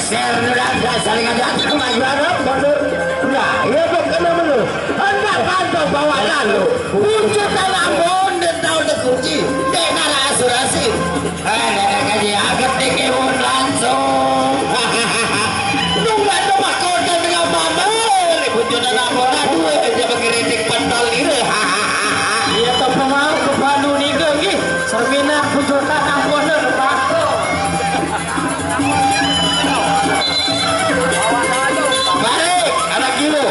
geser udah saling aja kemajuan mundur. Nah, iya bukan dulu. Hendak pantau bawa lalu. Wujudkan ambon dan tahu kunci. Dengan asuransi. Ada kaji agak dikewon langsung. Nunggu rumah kau dan dengan mama. Wujudkan ambon aduh dia berkritik pantal ini. Iya tak pernah ke Bandung nih lagi. Sermina wujudkan ambon dan balik anak gila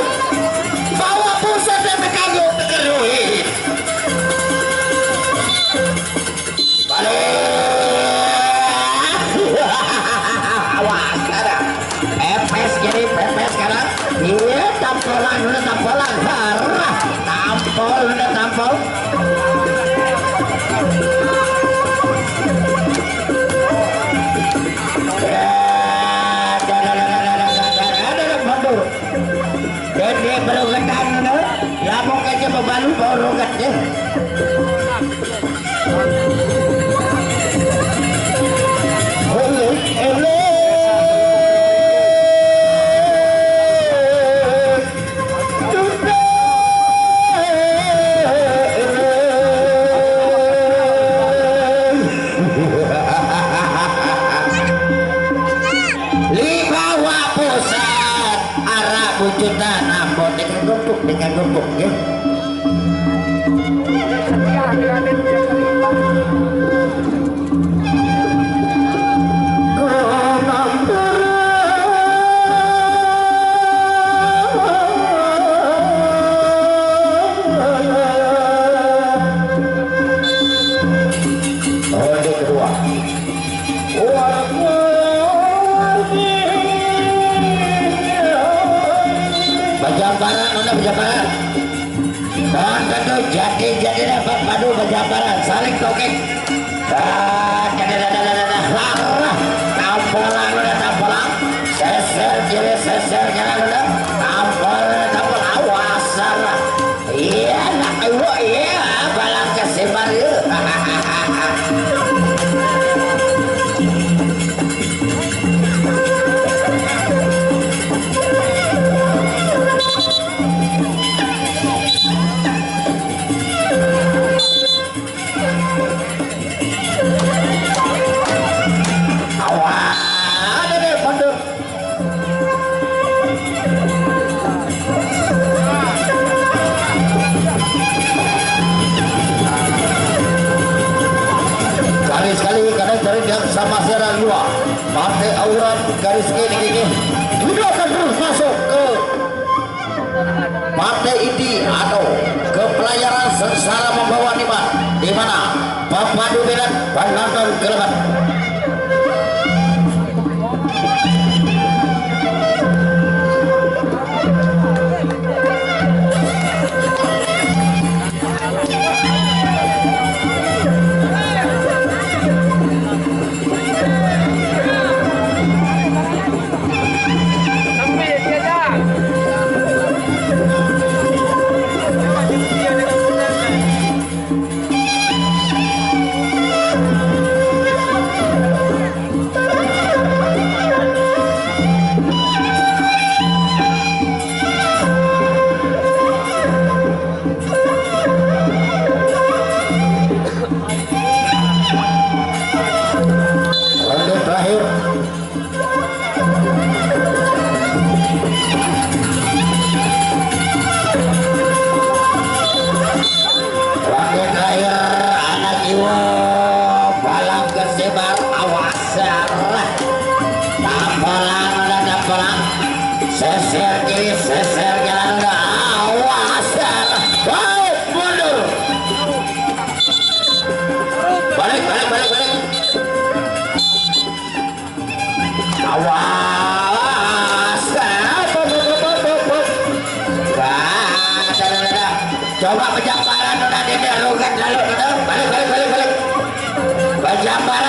bawa pusat dan berkagum terkeruhi balik awas sekarang pepes jadi pepes sekarang iya tampolan udah tampolan harah tampol udah tampol dia berogetan ya mau kaca bebalu baru rogatnya wujudnya nambah dengan gempuk ya. Bajabaran dan tentu jadi dapat padu bajabaran saling tokek dan tampolan udah tampolan seser kiri seser kanan udah tampol awasan lah iya nak iya balang kesebar yuk sama secara luar partai aurat garis gini sudah akan terus masuk ke partai inti atau ke pelayaran sengsara membawa nikmat di mana Bapak Dubilan penonton kelebat coba penjabaran udah dia rogat lalu balik bajambaran